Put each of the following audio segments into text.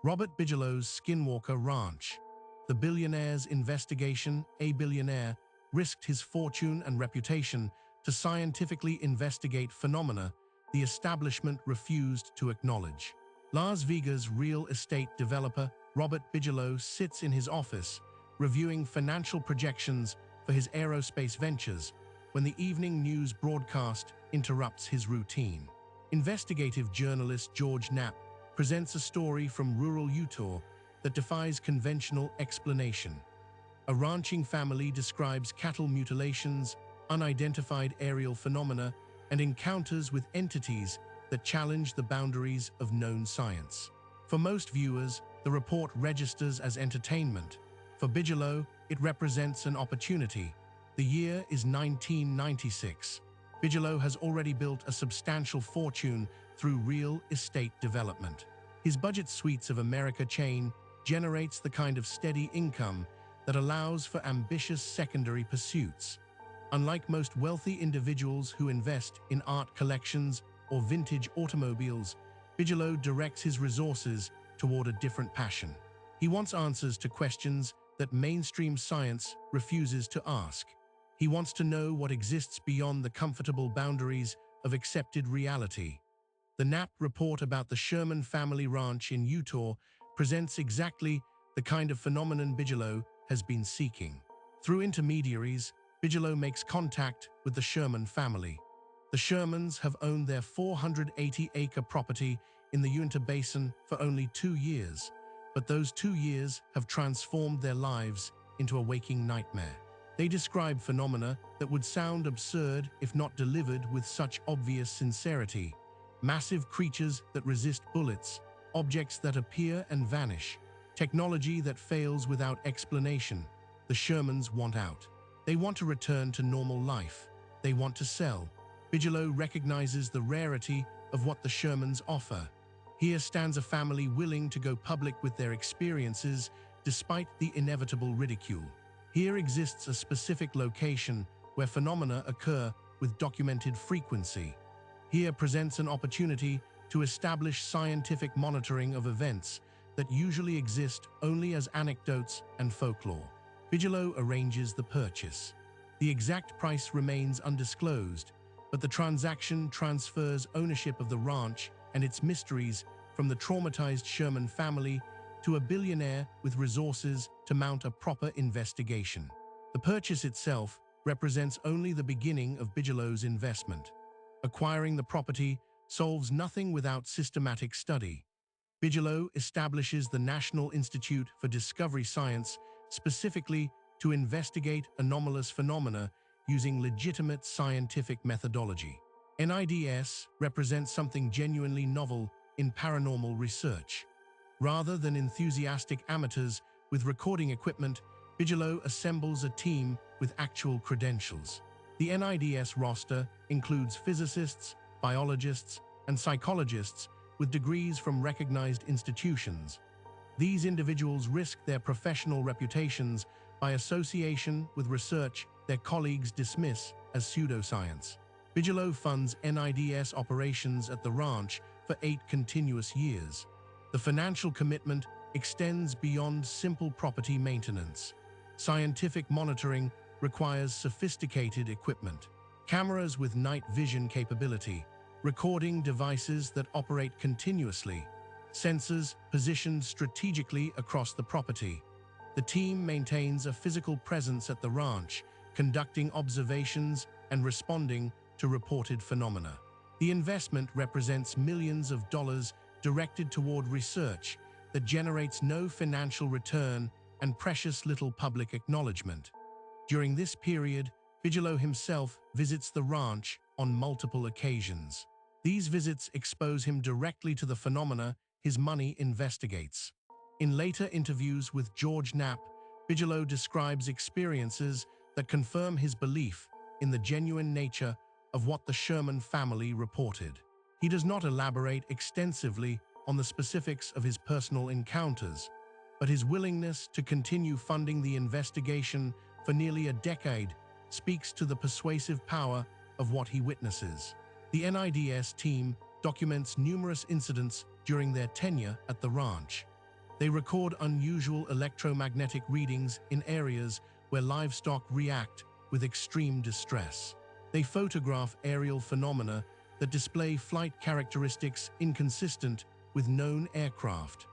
Robert Bigelow's Skinwalker Ranch. The billionaire's investigation. A billionaire risked his fortune and reputation to scientifically investigate phenomena the establishment refused to acknowledge. Las Vegas real estate developer Robert Bigelow sits in his office, reviewing financial projections for his aerospace ventures, when the evening news broadcast interrupts his routine. Investigative journalist George Knapp presents a story from rural Utah that defies conventional explanation. A ranching family describes cattle mutilations, unidentified aerial phenomena, and encounters with entities that challenge the boundaries of known science. For most viewers, the report registers as entertainment. For Bigelow, it represents an opportunity. The year is 1996. Bigelow has already built a substantial fortune through real estate development. His budget Suites of America chain generates the kind of steady income that allows for ambitious secondary pursuits. Unlike most wealthy individuals who invest in art collections or vintage automobiles, Bigelow directs his resources toward a different passion. He wants answers to questions that mainstream science refuses to ask. He wants to know what exists beyond the comfortable boundaries of accepted reality. The Knapp report about the Sherman family ranch in Utah presents exactly the kind of phenomenon Bigelow has been seeking. Through intermediaries, Bigelow makes contact with the Sherman family. The Shermans have owned their 480-acre property in the Uinta Basin for only 2 years, but those 2 years have transformed their lives into a waking nightmare. They describe phenomena that would sound absurd if not delivered with such obvious sincerity. Massive creatures that resist bullets, objects that appear and vanish, technology that fails without explanation. The Shermans want out. They want to return to normal life. They want to sell. Bigelow recognizes the rarity of what the Shermans offer. Here stands a family willing to go public with their experiences despite the inevitable ridicule. Here exists a specific location where phenomena occur with documented frequency. Here presents an opportunity to establish scientific monitoring of events that usually exist only as anecdotes and folklore. Bigelow arranges the purchase. The exact price remains undisclosed, but the transaction transfers ownership of the ranch and its mysteries from the traumatized Sherman family to a billionaire with resources to mount a proper investigation. The purchase itself represents only the beginning of Bigelow's investment. Acquiring the property solves nothing without systematic study. Bigelow establishes the National Institute for Discovery Science specifically to investigate anomalous phenomena using legitimate scientific methodology. NIDS represents something genuinely novel in paranormal research. Rather than enthusiastic amateurs with recording equipment, Bigelow assembles a team with actual credentials. The NIDS roster includes physicists, biologists, and psychologists with degrees from recognized institutions. These individuals risk their professional reputations by association with research their colleagues dismiss as pseudoscience. Bigelow funds NIDS operations at the ranch for 8 continuous years. The financial commitment extends beyond simple property maintenance. Scientific monitoring requires sophisticated equipment. Cameras with night vision capability, recording devices that operate continuously, sensors positioned strategically across the property. The team maintains a physical presence at the ranch, conducting observations and responding to reported phenomena. The investment represents millions of dollars directed toward research that generates no financial return and precious little public acknowledgement. During this period, Bigelow himself visits the ranch on multiple occasions. These visits expose him directly to the phenomena his money investigates. In later interviews with George Knapp, Bigelow describes experiences that confirm his belief in the genuine nature of what the Sherman family reported. He does not elaborate extensively on the specifics of his personal encounters, but his willingness to continue funding the investigation for nearly a decade speaks to the persuasive power of what he witnesses. The NIDS team documents numerous incidents during their tenure at the ranch. They record unusual electromagnetic readings in areas where livestock react with extreme distress. They photograph aerial phenomena that display flight characteristics inconsistent with known aircraft.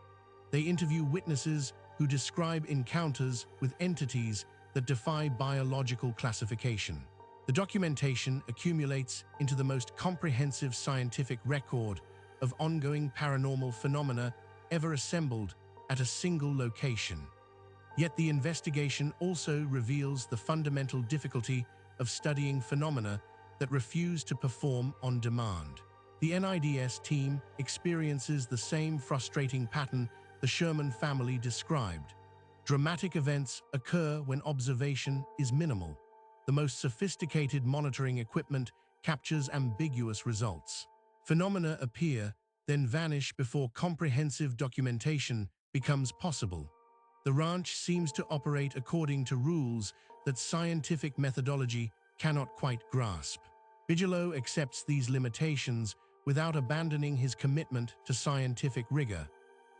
They interview witnesses who describe encounters with entities that defy biological classification. The documentation accumulates into the most comprehensive scientific record of ongoing paranormal phenomena ever assembled at a single location. Yet the investigation also reveals the fundamental difficulty of studying phenomena that refuse to perform on demand. The NIDS team experiences the same frustrating pattern the Sherman family described. Dramatic events occur when observation is minimal. The most sophisticated monitoring equipment captures ambiguous results. Phenomena appear, then vanish before comprehensive documentation becomes possible. The ranch seems to operate according to rules that scientific methodology cannot quite grasp. Bigelow accepts these limitations without abandoning his commitment to scientific rigor.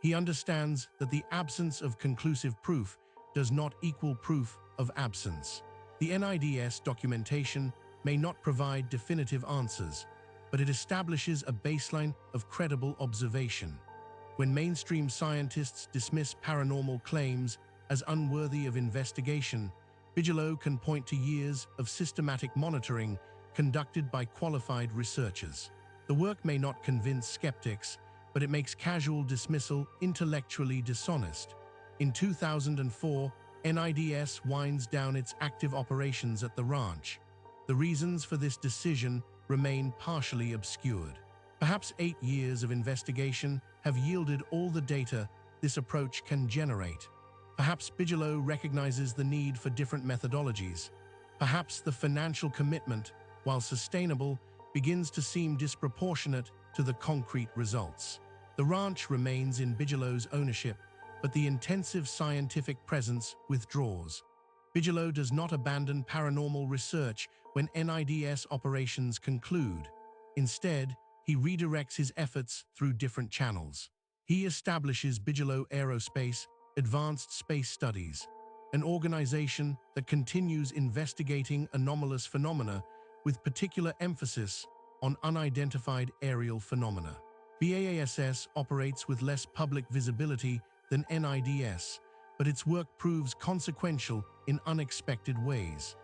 He understands that the absence of conclusive proof does not equal proof of absence. The NIDS documentation may not provide definitive answers, but it establishes a baseline of credible observation. When mainstream scientists dismiss paranormal claims as unworthy of investigation, Bigelow can point to years of systematic monitoring conducted by qualified researchers. The work may not convince skeptics, but it makes casual dismissal intellectually dishonest. In 2004, NIDS winds down its active operations at the ranch. The reasons for this decision remain partially obscured. Perhaps 8 years of investigation have yielded all the data this approach can generate. Perhaps Bigelow recognizes the need for different methodologies. Perhaps the financial commitment, while sustainable, begins to seem disproportionate to the concrete results. The ranch remains in Bigelow's ownership, but the intensive scientific presence withdraws. Bigelow does not abandon paranormal research when NIDS operations conclude. Instead, he redirects his efforts through different channels. He establishes Bigelow Aerospace Advanced Space Studies, an organization that continues investigating anomalous phenomena with particular emphasis on unidentified aerial phenomena. BAASS operates with less public visibility than NIDS, but its work proves consequential in unexpected ways.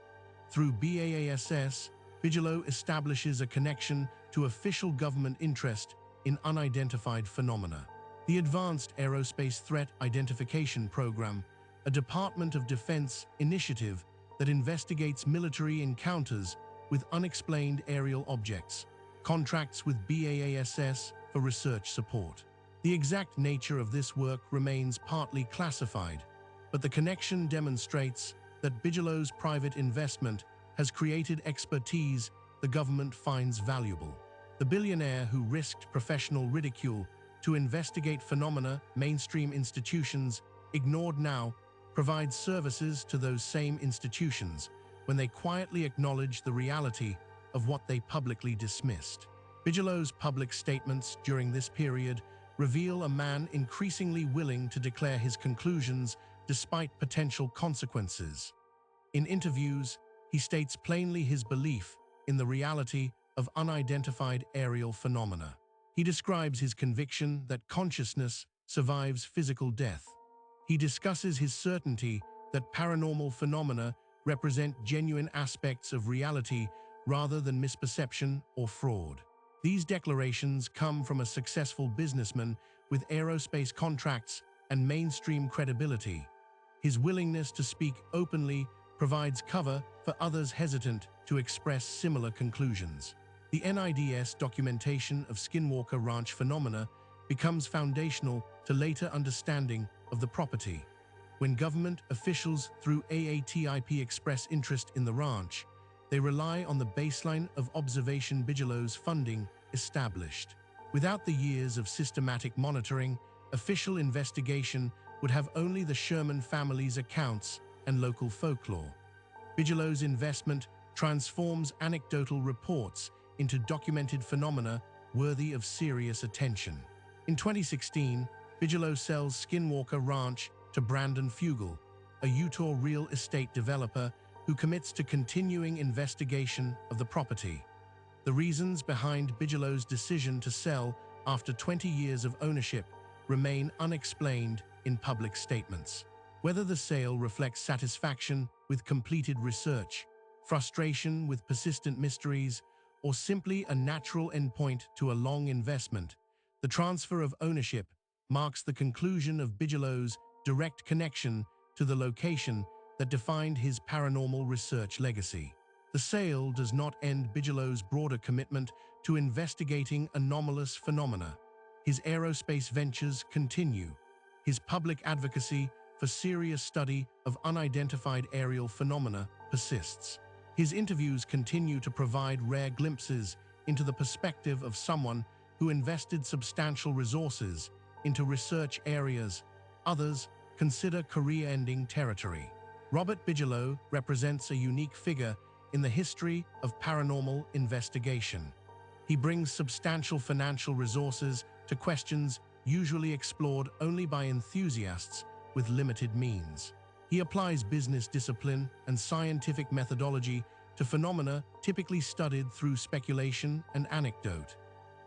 Through BAASS, Bigelow establishes a connection to official government interest in unidentified phenomena. The Advanced Aerospace Threat Identification Program, a Department of Defense initiative that investigates military encounters with unexplained aerial objects, contracts with BAASS for research support. The exact nature of this work remains partly classified, but the connection demonstrates that Bigelow's private investment has created expertise the government finds valuable. The billionaire who risked professional ridicule to investigate phenomena mainstream institutions ignored now provides services to those same institutions when they quietly acknowledge the reality of what they publicly dismissed. Bigelow's public statements during this period reveal a man increasingly willing to declare his conclusions despite potential consequences. In interviews, he states plainly his belief in the reality of unidentified aerial phenomena. He describes his conviction that consciousness survives physical death. He discusses his certainty that paranormal phenomena represent genuine aspects of reality rather than misperception or fraud. These declarations come from a successful businessman with aerospace contracts and mainstream credibility. His willingness to speak openly provides cover for others hesitant to express similar conclusions. The NIDS documentation of Skinwalker Ranch phenomena becomes foundational to later understanding of the property. When government officials through AATIP express interest in the ranch, they rely on the baseline of observation Bigelow's funding established. Without the years of systematic monitoring, official investigation would have only the Sherman family's accounts and local folklore. Bigelow's investment transforms anecdotal reports into documented phenomena worthy of serious attention. In 2016, Bigelow sells Skinwalker Ranch to Brandon Fugel, a Utah real estate developer who commits to continuing investigation of the property. The reasons behind Bigelow's decision to sell after 20 years of ownership remain unexplained in public statements. Whether the sale reflects satisfaction with completed research, frustration with persistent mysteries, or simply a natural endpoint to a long investment, the transfer of ownership marks the conclusion of Bigelow's direct connection to the location that defined his paranormal research legacy. The sale does not end Bigelow's broader commitment to investigating anomalous phenomena. His aerospace ventures continue. His public advocacy for serious study of unidentified aerial phenomena persists. His interviews continue to provide rare glimpses into the perspective of someone who invested substantial resources into research areas others consider career-ending territory. Robert Bigelow represents a unique figure in the history of paranormal investigation. He brings substantial financial resources to questions usually explored only by enthusiasts with limited means. He applies business discipline and scientific methodology to phenomena typically studied through speculation and anecdote.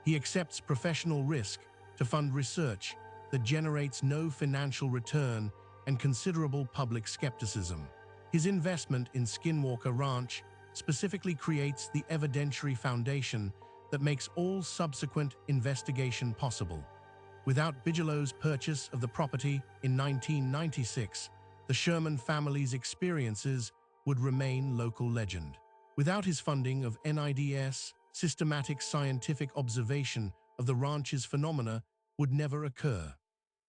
He accepts professional risk to fund research that generates no financial return and considerable public skepticism. His investment in Skinwalker Ranch specifically creates the evidentiary foundation that makes all subsequent investigation possible. Without Bigelow's purchase of the property in 1996, the Sherman family's experiences would remain local legend. Without his funding of NIDS, systematic scientific observation of the ranch's phenomena would never occur.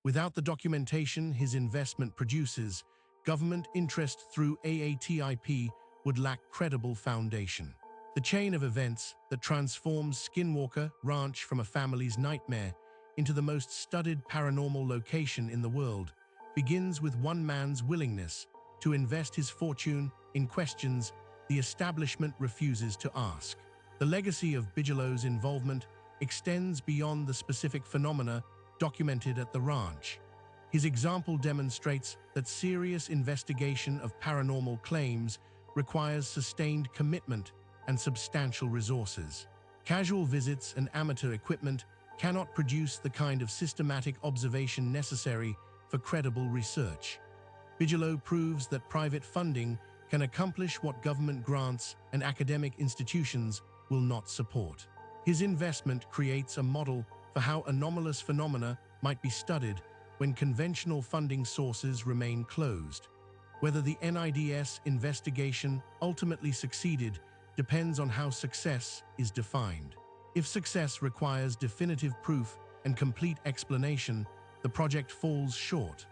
Without the documentation his investment produces, government interest through AATIP would lack credible foundation. The chain of events that transforms Skinwalker Ranch from a family's nightmare into the most studied paranormal location in the world begins with one man's willingness to invest his fortune in questions the establishment refuses to ask. The legacy of Bigelow's involvement extends beyond the specific phenomena documented at the ranch. His example demonstrates that serious investigation of paranormal claims requires sustained commitment and substantial resources. Casual visits and amateur equipment cannot produce the kind of systematic observation necessary for credible research. Bigelow proves that private funding can accomplish what government grants and academic institutions will not support. His investment creates a model for how anomalous phenomena might be studied when conventional funding sources remain closed. Whether the NIDS investigation ultimately succeeded depends on how success is defined. If success requires definitive proof and complete explanation, the project falls short.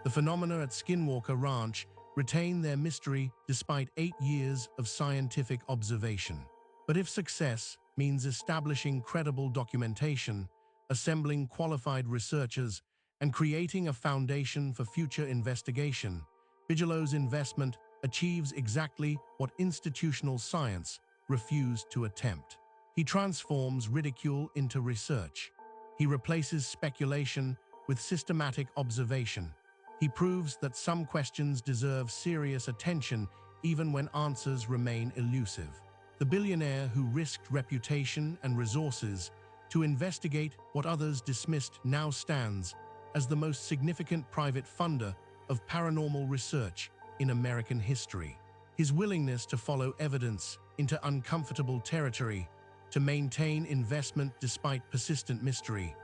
The phenomena at Skinwalker Ranch retain their mystery despite 8 years of scientific observation. But if success means establishing credible documentation, assembling qualified researchers, and creating a foundation for future investigation, Bigelow's investment achieves exactly what institutional science refused to attempt. He transforms ridicule into research. He replaces speculation with systematic observation. He proves that some questions deserve serious attention even when answers remain elusive. The billionaire who risked reputation and resources to investigate what others dismissed now stands as the most significant private funder of paranormal research in American history. His willingness to follow evidence into uncomfortable territory, to maintain investment despite persistent mystery,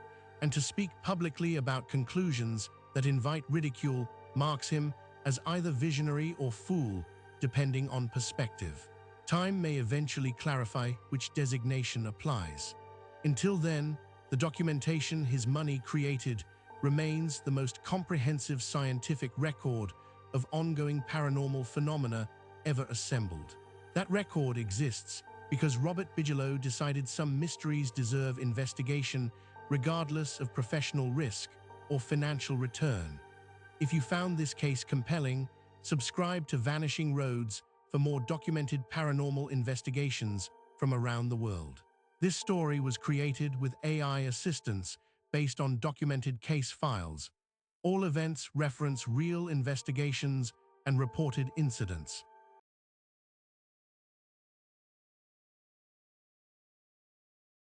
and to speak publicly about conclusions that invite ridicule marks him as either visionary or fool, depending on perspective. Time may eventually clarify which designation applies. Until then, the documentation his money created remains the most comprehensive scientific record of ongoing paranormal phenomena ever assembled. That record exists because Robert Bigelow decided some mysteries deserve investigation regardless of professional risk or financial return. If you found this case compelling, subscribe to Vanishing Roads for more documented paranormal investigations from around the world. This story was created with AI assistance based on documented case files. All events reference real investigations and reported incidents.